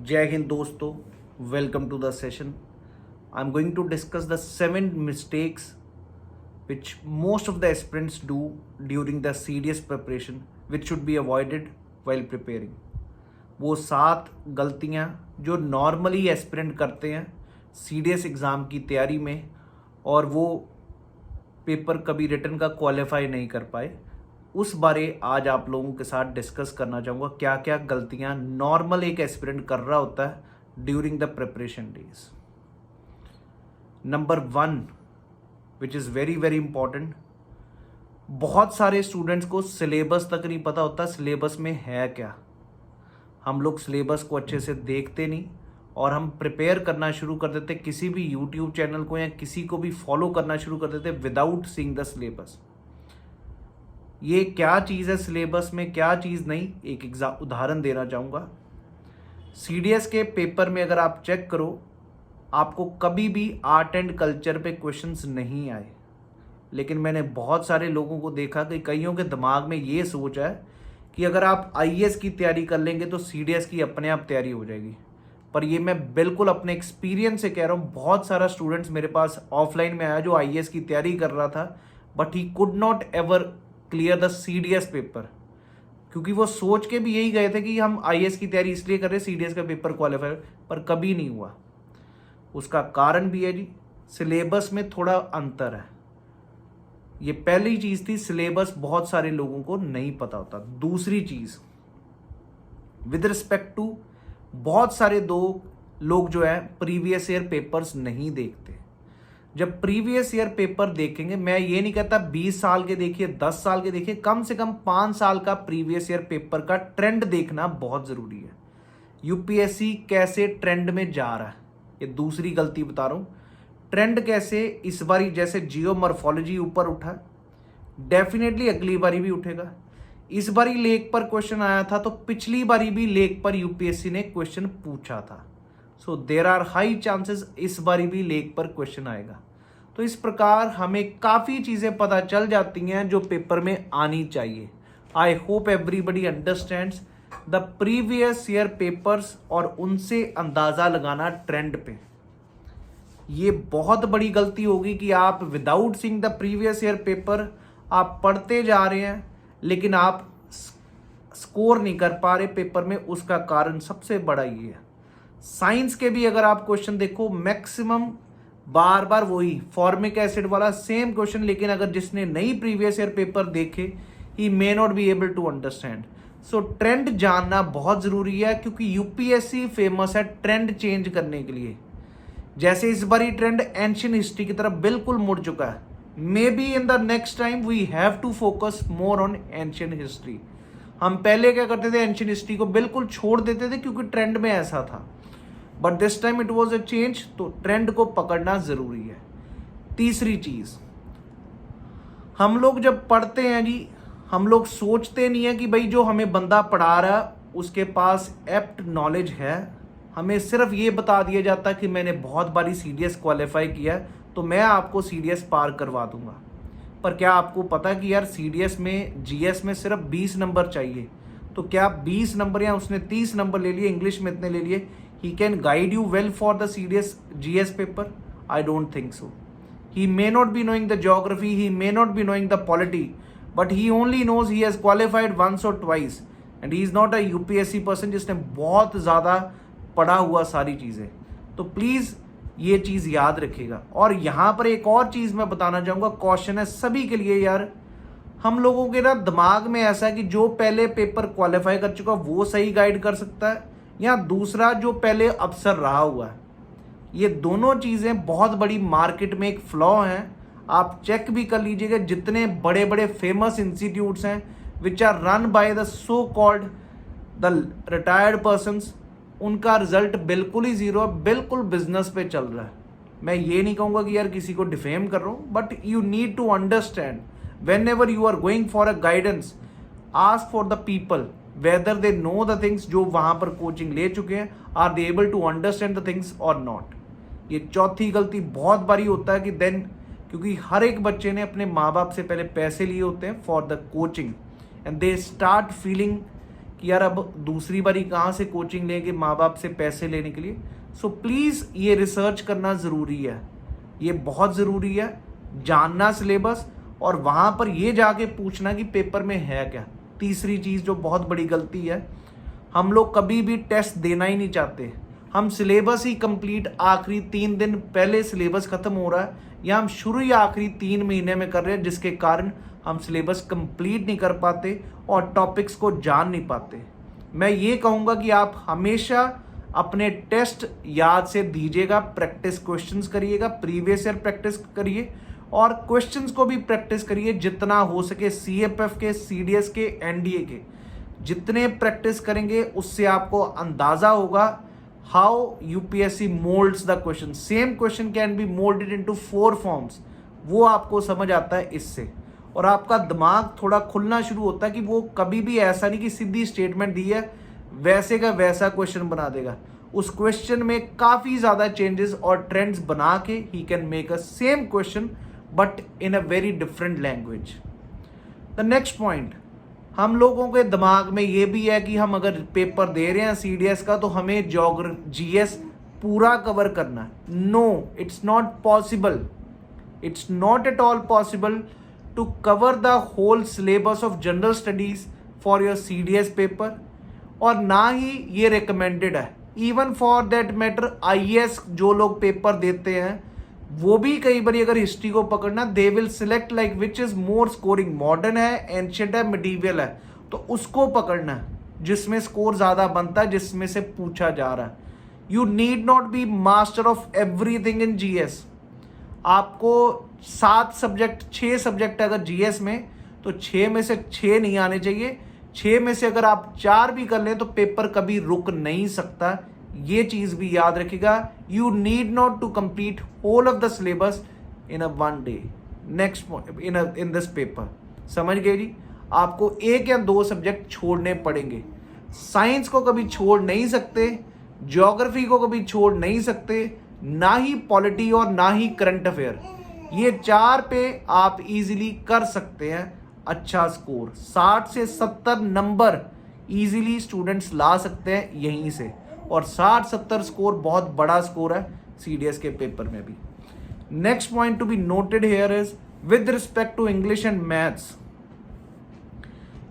Jai Hind दोस्तों, welcome to the session. I'm going to discuss the 7 mistakes which most of the aspirants do during the CDS preparation which should be avoided while preparing. वो 7 गलतियाँ जो normally aspirant करते हैं CDS exam की तैयारी में और वो पेपर कभी रिटन का क्वालिफाई नहीं कर पाए, उस बारे आज आप लोगों के साथ डिस्कस करना चाहूँगा। क्या क्या गलतियाँ नॉर्मल एक एस्पिरेंट कर रहा होता है during the preparation days. Number 1 which is very very important, बहुत सारे स्टूडेंट्स को सिलेबस तक नहीं पता होता सिलेबस में है क्या। हम लोग सिलेबस को अच्छे से देखते नहीं और हम प्रिपेयर करना शुरू कर देते, किसी भी यूट्यूब चैनल को या किसी को भी फॉलो करना शुरू कर देते विदाउट सीइंग द सिलेबस। ये क्या चीज़ है सिलेबस में, क्या चीज़ नहीं, एक उदाहरण देना चाहूँगा। CDS के पेपर में अगर आप चेक करो, आपको कभी भी आर्ट एंड कल्चर पे क्वेश्चंस नहीं आए, लेकिन मैंने बहुत सारे लोगों को देखा कि कईयों के दिमाग में ये सोच है कि अगर आप IAS की तैयारी कर लेंगे तो CDS की अपने आप तैयारी हो जाएगी। पर ये मैं बिल्कुल अपने एक्सपीरियंस से कह रहा हूँ। बहुत सारा स्टूडेंट्स मेरे पास ऑफलाइन में आया जो IAS की तैयारी कर रहा था, but he could not ever clear the CDS paper, क्योंकि वो सोच के भी यही गए थे कि हम IAS की तैयारी इसलिए कर रहे हैं CDS का पेपर क्वालिफाई, पर कभी नहीं हुआ। उसका कारण भी है जी, सिलेबस में थोड़ा अंतर है। ये पहली चीज़ थी, सिलेबस बहुत सारे लोगों को नहीं पता होता। दूसरी चीज़, विद रिस्पेक्ट टू बहुत सारे लोग जो है प्रीवियस ईयर पेपर्स नहीं देखते। जब प्रीवियस ईयर पेपर देखेंगे, मैं ये नहीं कहता 20 साल के देखिए, 10 साल के देखिए, कम से कम 5 साल का प्रीवियस ईयर पेपर का ट्रेंड देखना बहुत ज़रूरी है। UPSC कैसे ट्रेंड में जा रहा है, ये दूसरी गलती बता रहा हूँ। ट्रेंड कैसे, इस बारी जैसे जियोमॉर्फोलॉजी ऊपर उठा, डेफिनेटली अगली बारी भी उठेगा। इस बारी लेक पर क्वेश्चन आया था तो पिछली बारी भी लेक पर UPSC ने क्वेश्चन पूछा था। So there are high chances इस बारी भी लेक पर क्वेश्चन आएगा। तो इस प्रकार हमें काफ़ी चीज़ें पता चल जाती हैं जो पेपर में आनी चाहिए। I hope everybody understands the previous year papers और उनसे अंदाज़ा लगाना ट्रेंड पे। ये बहुत बड़ी गलती होगी कि आप without seeing the previous year paper आप पढ़ते जा रहे हैं लेकिन आप स्कोर नहीं कर पा रहे पेपर में। उसका कारण सबसे बड़ा ये है। साइंस के भी अगर आप क्वेश्चन देखो, मैक्सिमम बार बार वही फॉर्मिक एसिड वाला सेम क्वेश्चन, लेकिन अगर जिसने नहीं प्रीवियस ईयर पेपर देखे, he may not be able to understand. So trend जानना बहुत ज़रूरी है, क्योंकि UPSC फेमस है ट्रेंड चेंज करने के लिए। जैसे इस बारी ट्रेंड एंशियंट हिस्ट्री की तरफ बिल्कुल मुड़ चुका है। Maybe in the next time we have to focus more on ancient history. हम पहले क्या करते थे, एंशियंट हिस्ट्री को बिल्कुल छोड़ देते थे क्योंकि ट्रेंड में ऐसा था, but this time it was a change. तो ट्रेंड को पकड़ना जरूरी है। तीसरी चीज, हम लोग जब पढ़ते हैं जी, हम लोग सोचते नहीं है कि भाई जो हमें बंदा पढ़ा रहा है उसके पास एप्ट नॉलेज है। हमें सिर्फ ये बता दिया जाता है कि मैंने बहुत बारी CDS क्वालिफाई किया है तो मैं आपको CDS पार करवा दूंगा। पर क्या आपको पता है कि यार CDS में GS में सिर्फ 20 नंबर चाहिए, तो क्या 20 नंबर या उसने 30 नंबर ले लिए, इंग्लिश में इतने ले लिए, he can guide you well for the CDS GS paper? I don't think so. He may not be knowing the geography, he may not be knowing the polity, but he only knows he has qualified once or twice and he is not a UPSC person जिसने बहुत ज़्यादा पढ़ा हुआ सारी चीज़ें। तो please ये चीज़ याद रखिएगा। और यहाँ पर एक और चीज़ मैं बताना चाहूँगा, क्वेश्चन है सभी के लिए यार। हम लोगों के ना दिमाग में ऐसा है कि जो पहले पेपर क्वालिफाई कर चुका वो सही गाइड कर सकता है, या दूसरा जो पहले अफसर रहा हुआ है। ये दोनों चीज़ें बहुत बड़ी मार्केट में एक फ्लॉ हैं। आप चेक भी कर लीजिएगा, जितने बड़े बड़े फेमस इंस्टीट्यूट्स हैं which are run by the so called the retired persons, उनका रिजल्ट बिल्कुल ही ज़ीरो है, बिल्कुल बिजनेस पे चल रहा है। मैं ये नहीं कहूँगा कि यार किसी को डिफेम कर रहा हूँ, but you need to understand whenever you are going for a guidance, ask for the people whether they know the things जो वहाँ पर कोचिंग ले चुके हैं, are they able to understand the things or not। ये चौथी गलती बहुत बारी होता है कि देन, क्योंकि हर एक बच्चे ने अपने माँ बाप से पहले पैसे लिए होते हैं for the coaching, and they start feeling कि यार अब दूसरी बारी कहाँ से कोचिंग लेंगे माँ बाप से पैसे लेने के लिए। सो प्लीज़ ये रिसर्च करना ज़रूरी है, ये बहुत ज़रूरी है, जानना सिलेबस और वहाँ पर ये जाके पूछना कि पेपर में है क्या। तीसरी चीज़ जो बहुत बड़ी गलती है, हम लोग कभी भी टेस्ट देना ही नहीं चाहते। हम सिलेबस ही कंप्लीट आखिरी 3 दिन पहले सिलेबस ख़त्म हो रहा है, या हम शुरू ही आखिरी 3 महीने में कर रहे हैं, जिसके कारण हम सिलेबस कंप्लीट नहीं कर पाते और टॉपिक्स को जान नहीं पाते। मैं ये कहूँगा कि आप हमेशा अपने टेस्ट याद से दीजिएगा, प्रैक्टिस क्वेश्चंस करिएगा, प्रीवियस ईयर प्रैक्टिस करिए और क्वेश्चंस को भी प्रैक्टिस करिए जितना हो सके। CFF के, CDS के, NDA के जितने प्रैक्टिस करेंगे उससे आपको अंदाज़ा होगा how UPSC moulds the question. Same question can be moulded into 4 forms, वो आपको समझ आता है इससे, और आपका दिमाग थोड़ा खुलना शुरू होता है कि वो कभी भी ऐसा नहीं कि सीधी स्टेटमेंट दी है वैसे का वैसा क्वेश्चन बना देगा। उस क्वेश्चन में काफ़ी ज़्यादा चेंजेस और ट्रेंड्स बना के he can make a same question but in a very different language. The next point, हम लोगों के दिमाग में ये भी है कि हम अगर पेपर दे रहे हैं CDS का तो हमें GS पूरा कवर करना है। No, it's not possible, it's not at all possible to cover the whole syllabus of general studies for your CDS paper, और ना ही ये रिकमेंडेड है। Even for that matter IAS जो लोग पेपर देते हैं वो भी कई बार अगर हिस्ट्री को पकड़ना, they will select like which is more scoring, modern है, एंशियंट है, मिडीवियल है, तो उसको पकड़ना है जिसमें स्कोर ज़्यादा बनता है, जिसमें से पूछा जा रहा है। You need not be master of everything in GS। आपको 7 सब्जेक्ट 6 सब्जेक्ट अगर GS में, तो 6 में से 6 नहीं आने चाहिए। 6 में से अगर आप 4 भी कर लें तो पेपर कभी रुक नहीं सकता, ये चीज भी याद रखिएगा। You need not to complete whole of the syllabus in a 1 day. Next in this paper, समझ गए जी। आपको 1 या 2 सब्जेक्ट छोड़ने पड़ेंगे। साइंस को कभी छोड़ नहीं सकते, ज्योग्राफी को कभी छोड़ नहीं सकते, ना ही पॉलिटी और ना ही करंट अफेयर। ये 4 पे आप इजीली कर सकते हैं अच्छा स्कोर। 60 से 70 नंबर इजीली स्टूडेंट्स ला सकते हैं यहीं से, और 60-70 स्कोर बहुत बड़ा स्कोर है CDS के पेपर में भी। Next point to be noted here is with respect to English and maths.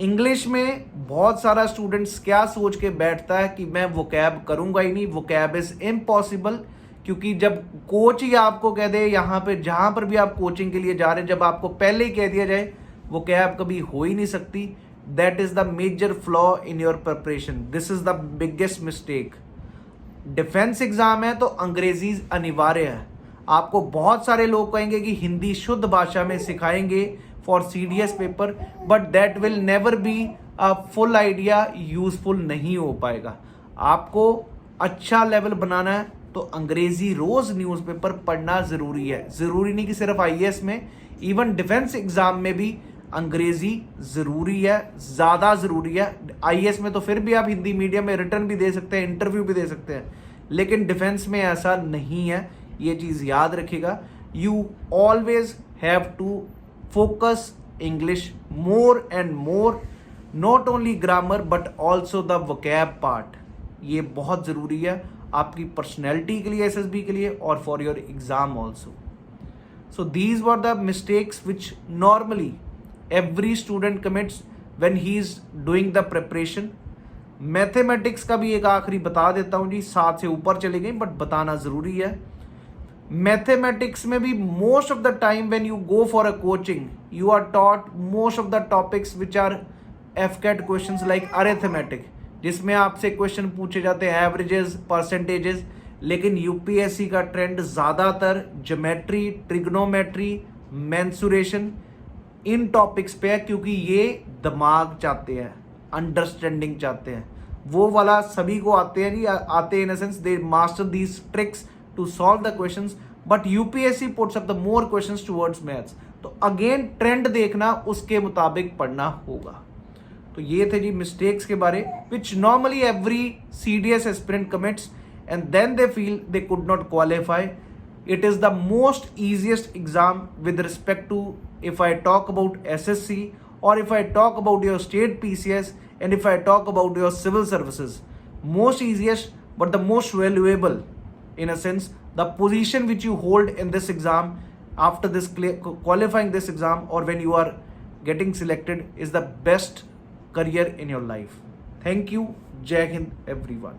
English में बहुत सारा स्टूडेंट्स क्या सोच के बैठता है कि मैं वोकैब करूंगा ही नहीं, वोकैब इज इम्पॉसिबल। क्योंकि जब कोच ही आपको कह दे, यहाँ पे जहां पर भी आप कोचिंग के लिए जा रहे हैं, जब आपको पहले ही कह दिया जाए वोकैब कभी हो ही नहीं सकती, that is the major flaw in your preparation. This is the biggest mistake. Defence exam है तो अंग्रेजी अनिवार्य है। आपको बहुत सारे लोग कहेंगे कि हिंदी शुद्ध भाषा में सिखाएंगे for CDS paper, but that will never be a full idea, useful नहीं हो पाएगा। आपको अच्छा लेवल बनाना है तो अंग्रेजी रोज न्यूज़पेपर पढ़ना जरूरी है। जरूरी नहीं कि सिर्फ IAS में, इवन डिफेंस एग्जाम में भी अंग्रेजी जरूरी है, ज़्यादा ज़रूरी है। IAS में तो फिर भी आप हिंदी मीडियम में रिटर्न भी दे सकते हैं, इंटरव्यू भी दे सकते हैं, लेकिन डिफेंस में ऐसा नहीं है, ये चीज़ याद रखिएगा। You always have to focus English more and more, not only grammar but also the vocab part. ये बहुत ज़रूरी है आपकी पर्सनैलिटी के लिए, SSB के लिए, और for your exam also. So these were the mistakes which normally every student commits when he is doing the preparation। Mathematics का भी एक आखिरी बता देता हूं जी, 7 से ऊपर चले गए बट बताना जरूरी है। मैथमेटिक्स में भी most of the time when you go for a coaching you are taught most of the topics which are FCAT questions like arithmetic, जिसमें आपसे क्वेश्चन पूछे जाते हैं एवरेजेस, परसेंटेजेस, लेकिन UPSC का ट्रेंड ज़्यादातर ज्योमेट्री, ट्रिग्नोमेट्री, मेंसुरेशन, इन topics पे है, क्योंकि ये दिमाग चाहते हैं, अंडरस्टैंडिंग चाहते हैं। वो वाला सभी को आते हैं, नहीं आते in sense they master these tricks to solve the questions, but UPSC puts up the more questions towards maths. तो अगेन ट्रेंड देखना, उसके मुताबिक पढ़ना होगा। तो ये थे जी मिस्टेक्स के बारे which normally every CDS aspirant commits and then they feel they could not qualify. It is the most easiest exam with respect to if I talk about SSC or if I talk about your state PCS And if I talk about your civil services, most easiest but the most valuable, in a sense, the position which you hold in this exam after this qualifying this exam, or when you are getting selected, is the best career in your life. Thank you. Jai Hind everyone.